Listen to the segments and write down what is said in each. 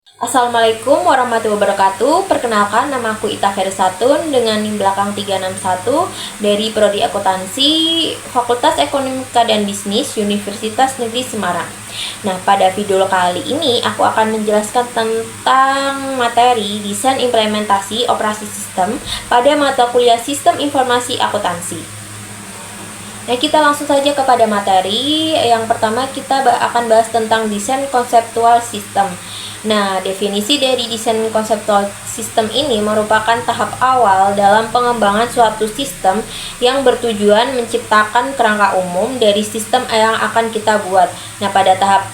Assalamualaikum warahmatullahi wabarakatuh. Perkenalkan, nama aku Ita Ferisatun dengan NIM belakang 361 dari Prodi Akuntansi Fakultas Ekonomika dan Bisnis Universitas Negeri Semarang. Nah, pada video kali ini aku akan menjelaskan tentang materi desain implementasi operasi sistem pada mata kuliah Sistem Informasi Akuntansi. Nah, kita langsung saja kepada materi. Yang pertama kita akan bahas tentang desain konseptual sistem. Nah, definisi dari desain konseptual sistem ini merupakan tahap awal dalam pengembangan suatu sistem yang bertujuan menciptakan kerangka umum dari sistem yang akan kita buat. Nah, pada tahap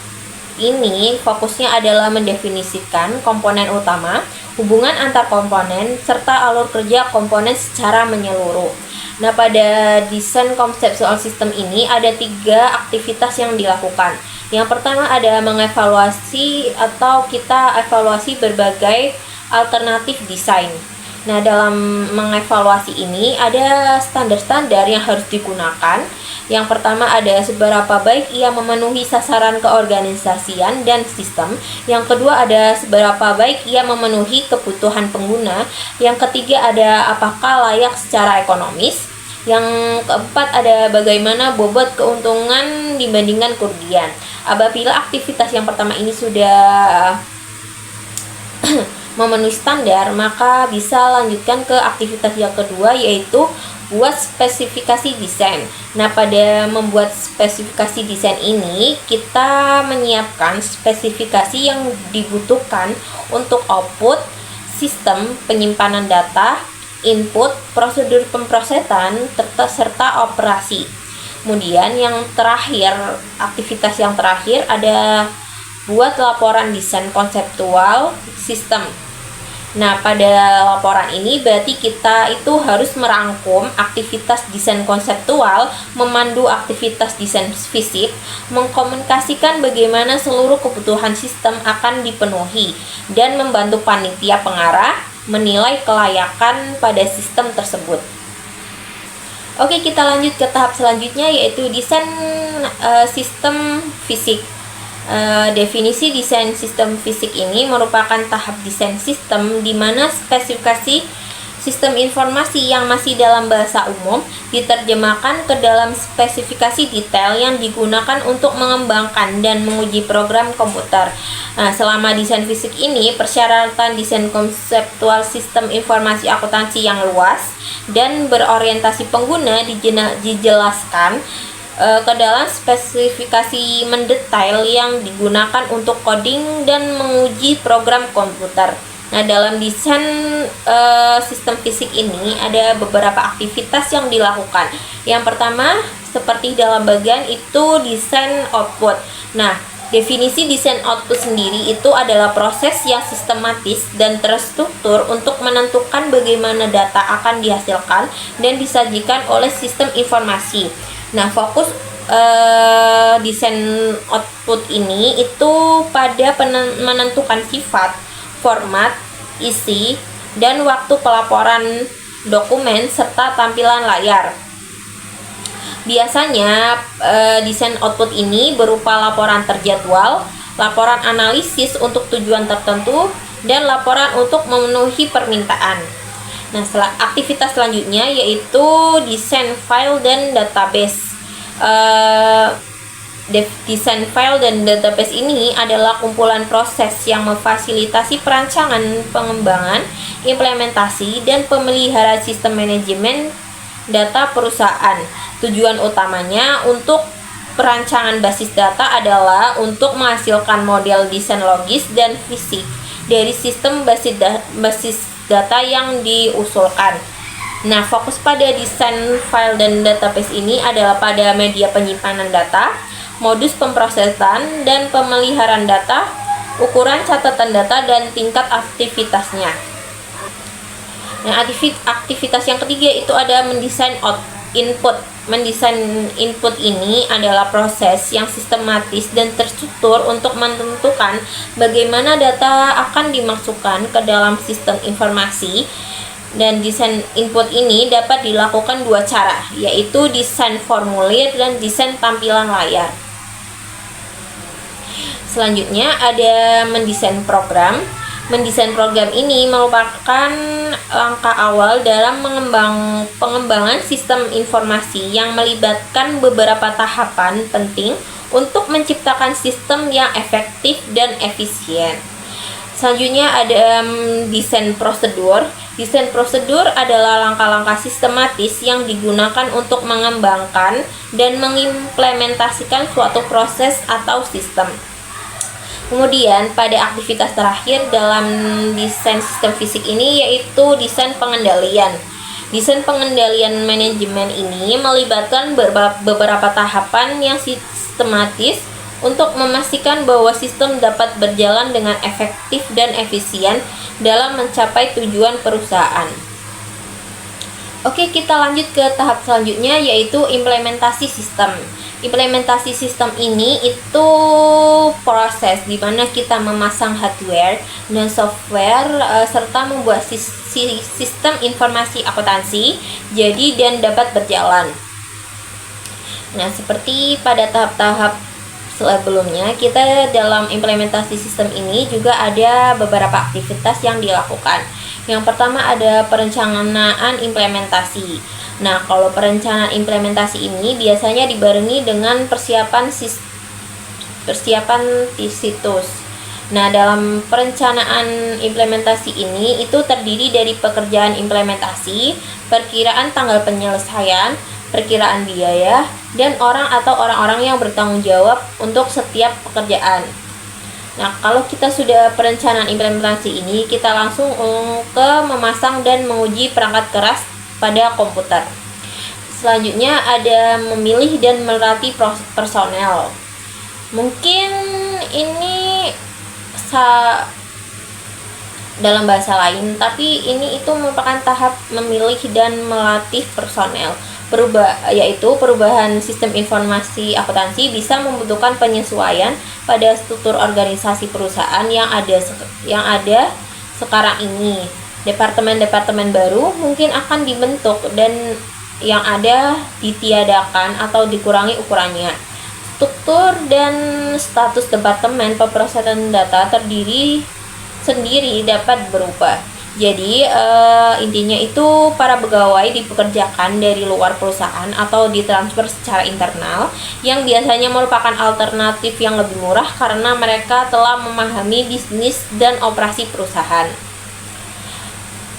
ini fokusnya adalah mendefinisikan komponen utama, hubungan antar komponen, serta alur kerja komponen secara menyeluruh. Nah, pada desain konseptual sistem ini ada 3 aktivitas yang dilakukan. Yang pertama ada mengevaluasi atau kita evaluasi berbagai alternatif desain. Nah, dalam mengevaluasi ini ada standar-standar yang harus digunakan. Yang pertama ada seberapa baik ia memenuhi sasaran keorganisasian dan sistem. Yang kedua ada seberapa baik ia memenuhi kebutuhan pengguna. Yang ketiga ada apakah layak secara ekonomis. Yang keempat ada bagaimana bobot keuntungan dibandingkan kerugian. Apabila aktivitas yang pertama ini sudah memenuhi standar, maka bisa lanjutkan ke aktivitas yang kedua, yaitu buat spesifikasi desain. Nah, pada membuat spesifikasi desain ini, kita menyiapkan spesifikasi yang dibutuhkan untuk output, sistem penyimpanan data, input, prosedur pemrosesan, serta operasi. Kemudian yang terakhir, aktivitas yang terakhir ada buat laporan desain konseptual sistem. Nah, pada laporan ini berarti kita itu harus merangkum aktivitas desain konseptual, memandu aktivitas desain fisik, mengkomunikasikan bagaimana seluruh kebutuhan sistem akan dipenuhi, dan membantu panitia pengarah menilai kelayakan pada sistem tersebut. Oke, kita lanjut ke tahap selanjutnya, yaitu desain sistem fisik. Definisi desain sistem fisik ini merupakan tahap desain sistem di mana spesifikasi sistem informasi yang masih dalam bahasa umum diterjemahkan ke dalam spesifikasi detail yang digunakan untuk mengembangkan dan menguji program komputer. Nah, selama desain fisik ini, persyaratan desain konseptual sistem informasi akuntansi yang luas dan berorientasi pengguna dijelaskan ke dalam spesifikasi mendetail yang digunakan untuk coding dan menguji program komputer. Nah, dalam desain sistem fisik ini ada beberapa aktivitas yang dilakukan. Yang pertama, seperti dalam bagian itu desain output. Nah, definisi desain output sendiri itu adalah proses yang sistematis dan terstruktur untuk menentukan bagaimana data akan dihasilkan dan disajikan oleh sistem informasi. Nah, fokus desain output ini itu pada menentukan sifat, format, isi, dan waktu pelaporan dokumen serta tampilan layar. Biasanya desain output ini berupa laporan terjadwal, laporan analisis untuk tujuan tertentu, dan laporan untuk memenuhi permintaan. Nah, aktivitas selanjutnya yaitu desain file dan database. Desain file dan database ini adalah kumpulan proses yang memfasilitasi perancangan, pengembangan, implementasi, dan pemeliharaan sistem manajemen data perusahaan. Tujuan utamanya untuk perancangan basis data adalah untuk menghasilkan model desain logis dan fisik dari sistem basis data yang diusulkan. Nah, fokus pada desain file dan database ini adalah pada media penyimpanan data, modus pemrosesan dan pemeliharaan data, ukuran catatan data, dan tingkat aktivitasnya. Nah, aktivitas yang ketiga itu ada mendesain input. Mendesain input ini adalah proses yang sistematis dan terstruktur untuk menentukan bagaimana data akan dimasukkan ke dalam sistem informasi. Dan desain input ini dapat dilakukan 2 cara, yaitu desain formulir dan desain tampilan layar. Selanjutnya ada mendesain program. Mendesain program ini merupakan langkah awal dalam pengembangan sistem informasi yang melibatkan beberapa tahapan penting untuk menciptakan sistem yang efektif dan efisien. Selanjutnya ada desain prosedur. Desain prosedur adalah langkah-langkah sistematis yang digunakan untuk mengembangkan dan mengimplementasikan suatu proses atau sistem. Kemudian pada aktivitas terakhir dalam desain sistem fisik ini yaitu desain pengendalian. Desain pengendalian manajemen ini melibatkan beberapa tahapan yang sistematis untuk memastikan bahwa sistem dapat berjalan dengan efektif dan efisien dalam mencapai tujuan perusahaan. Oke, kita lanjut ke tahap selanjutnya yaitu implementasi sistem. Implementasi sistem ini itu proses di mana kita memasang hardware dan software serta membuat sistem informasi akuntansi jadi dan dapat berjalan. Nah, seperti pada tahap-tahap sebelumnya, kita dalam implementasi sistem ini juga ada beberapa aktivitas yang dilakukan. Yang pertama ada perencanaan implementasi. Nah, kalau perencanaan implementasi ini biasanya dibarengi dengan persiapan situs. Nah, dalam perencanaan implementasi ini itu terdiri dari pekerjaan implementasi, perkiraan tanggal penyelesaian, perkiraan biaya, dan orang atau orang-orang yang bertanggung jawab untuk setiap pekerjaan. Nah, kalau kita sudah perencanaan implementasi ini, kita langsung ke memasang dan menguji perangkat keras pada komputer. Selanjutnya ada memilih dan melatih personel. Mungkin ini dalam bahasa lain, tapi ini itu merupakan tahap memilih dan melatih personel. Yaitu perubahan sistem informasi akuntansi bisa membutuhkan penyesuaian pada struktur organisasi perusahaan yang ada sekarang ini. Departemen-departemen baru mungkin akan dibentuk dan yang ada ditiadakan atau dikurangi ukurannya. Struktur dan status departemen pemrosesan data sendiri dapat berubah. Jadi intinya itu para pegawai dipekerjakan dari luar perusahaan atau ditransfer secara internal yang biasanya merupakan alternatif yang lebih murah karena mereka telah memahami bisnis dan operasi perusahaan.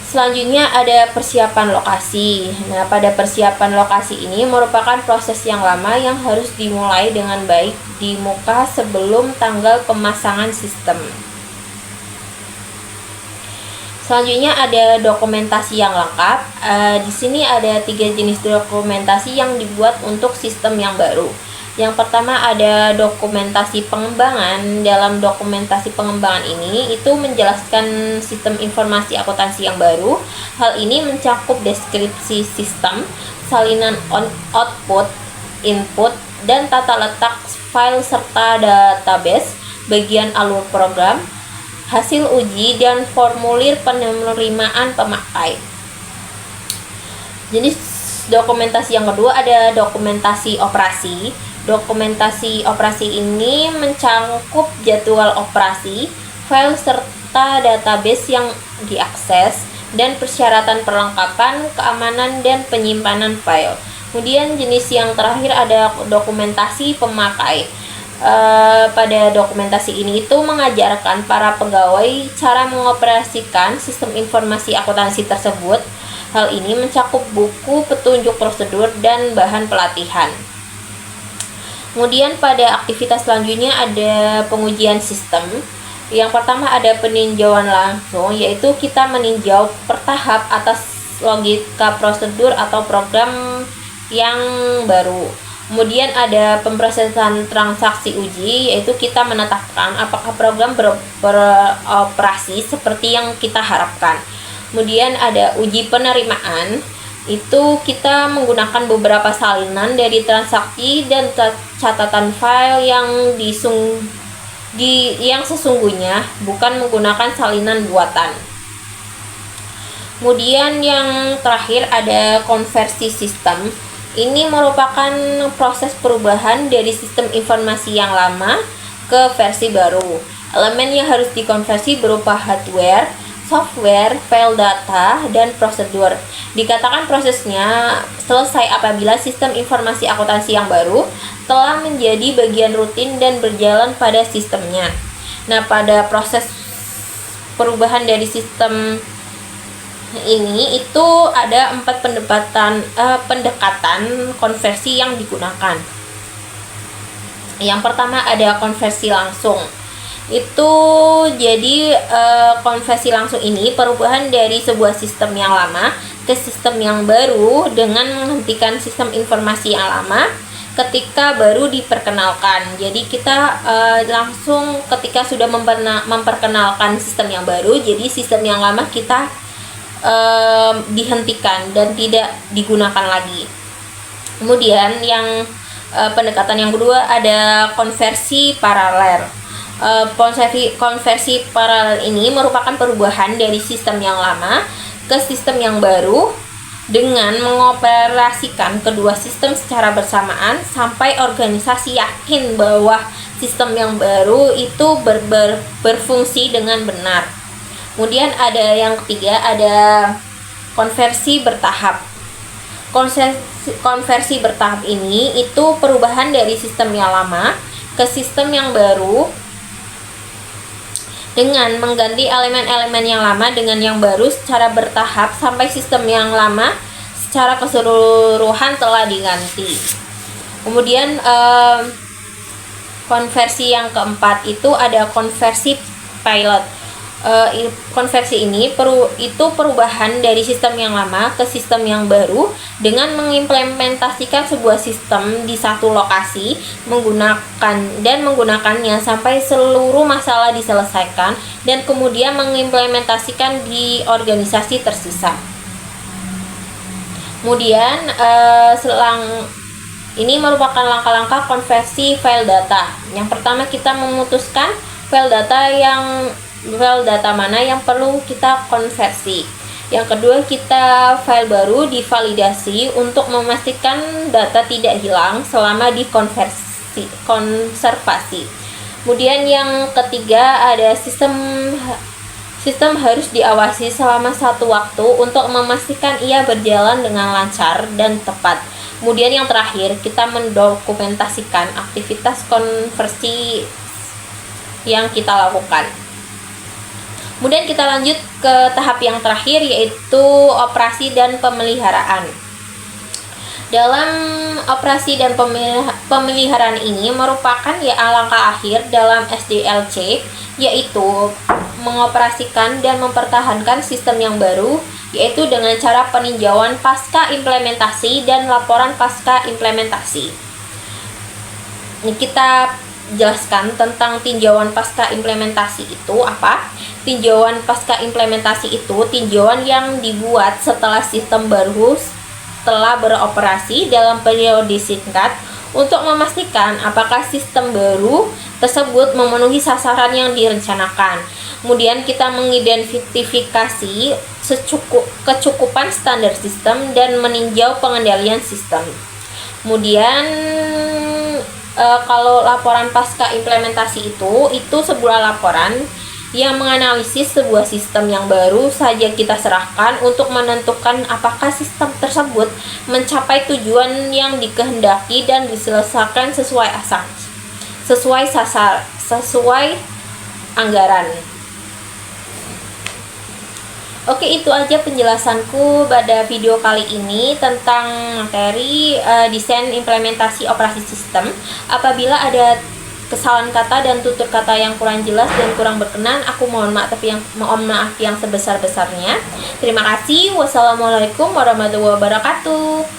Selanjutnya ada persiapan lokasi. Nah, pada persiapan lokasi ini merupakan proses yang lama yang harus dimulai dengan baik di muka sebelum tanggal pemasangan sistem. Selanjutnya ada dokumentasi yang lengkap. Di sini ada 3 jenis dokumentasi yang dibuat untuk sistem yang baru. Yang pertama ada dokumentasi pengembangan. Dalam dokumentasi pengembangan ini itu menjelaskan sistem informasi akuntansi yang baru. Hal ini mencakup deskripsi sistem, salinan output, input, dan tata letak file serta database, bagian alur program, hasil uji, dan formulir penerimaan pemakai. Jenis dokumentasi yang kedua ada dokumentasi operasi. Dokumentasi operasi ini mencakup jadwal operasi, file serta database yang diakses, dan persyaratan perlengkapan, keamanan, dan penyimpanan file. Kemudian jenis yang terakhir ada dokumentasi pemakai. Pada dokumentasi ini itu mengajarkan para pegawai cara mengoperasikan sistem informasi akuntansi tersebut. Hal ini mencakup buku, petunjuk prosedur, dan bahan pelatihan. Kemudian pada aktivitas selanjutnya ada pengujian sistem. Yang pertama ada peninjauan langsung, yaitu kita meninjau per tahap atas logika prosedur atau program yang baru. Kemudian ada pemrosesan transaksi uji, yaitu kita menetapkan apakah program beroperasi seperti yang kita harapkan. Kemudian ada uji penerimaan, itu kita menggunakan beberapa salinan dari transaksi dan catatan file yang sesungguhnya, bukan menggunakan salinan buatan. Kemudian yang terakhir ada konversi sistem. Ini merupakan proses perubahan dari sistem informasi yang lama ke versi baru. Elemen yang harus dikonversi berupa hardware, software, file data, dan prosedur. Dikatakan prosesnya selesai apabila sistem informasi akuntansi yang baru telah menjadi bagian rutin dan berjalan pada sistemnya. Nah, pada proses perubahan dari sistem ini itu ada 4 pendekatan konversi yang digunakan. Yang pertama ada konversi langsung. Itu jadi konversi langsung ini perubahan dari sebuah sistem yang lama ke sistem yang baru dengan menghentikan sistem informasi yang lama ketika baru diperkenalkan. Jadi kita langsung ketika sudah memperkenalkan sistem yang baru, jadi sistem yang lama kita dihentikan dan tidak digunakan lagi. Kemudian yang pendekatan yang kedua ada konversi paralel. Konversi paralel ini merupakan perubahan dari sistem yang lama ke sistem yang baru dengan mengoperasikan kedua sistem secara bersamaan sampai organisasi yakin bahwa sistem yang baru itu berfungsi dengan benar. Kemudian ada yang ketiga, ada konversi bertahap. Konversi bertahap ini itu perubahan dari sistem yang lama ke sistem yang baru dengan mengganti elemen-elemen yang lama dengan yang baru secara bertahap sampai sistem yang lama secara keseluruhan telah diganti. Kemudian konversi yang keempat itu ada konversi pilot. Konversi ini itu perubahan dari sistem yang lama ke sistem yang baru dengan mengimplementasikan sebuah sistem di satu lokasi menggunakannya sampai seluruh masalah diselesaikan dan kemudian mengimplementasikan di organisasi tersisa. Kemudian ini merupakan langkah-langkah konversi file data. Yang pertama kita memutuskan file data mana yang perlu kita konversi. Yang kedua, kita file baru divalidasi untuk memastikan data tidak hilang selama konservasi. Kemudian yang ketiga ada sistem harus diawasi selama satu waktu untuk memastikan ia berjalan dengan lancar dan tepat. Kemudian yang terakhir, kita mendokumentasikan aktivitas konversi yang kita lakukan. Kemudian kita lanjut ke tahap yang terakhir, yaitu operasi dan pemeliharaan. Dalam operasi dan pemeliharaan ini merupakan langkah akhir dalam SDLC, yaitu mengoperasikan dan mempertahankan sistem yang baru, yaitu dengan cara peninjauan pasca implementasi dan laporan pasca implementasi. Ini kita jelaskan tentang tinjauan pasca implementasi itu apa. Tinjauan pasca implementasi itu tinjauan yang dibuat setelah sistem baru telah beroperasi dalam periode singkat untuk memastikan apakah sistem baru tersebut memenuhi sasaran yang direncanakan. Kemudian kita mengidentifikasi kecukupan standar sistem dan meninjau pengendalian sistem. Kemudian kalau laporan pasca implementasi itu sebuah laporan yang menganalisis sebuah sistem yang baru saja kita serahkan untuk menentukan apakah sistem tersebut mencapai tujuan yang dikehendaki dan diselesaikan sesuai anggaran. Oke, itu aja penjelasanku pada video kali ini tentang materi desain implementasi operasi sistem. Apabila ada kesalahan kata dan tutur kata yang kurang jelas dan kurang berkenan, aku mohon maaf yang sebesar-besarnya. Terima kasih. Wassalamualaikum warahmatullahi wabarakatuh.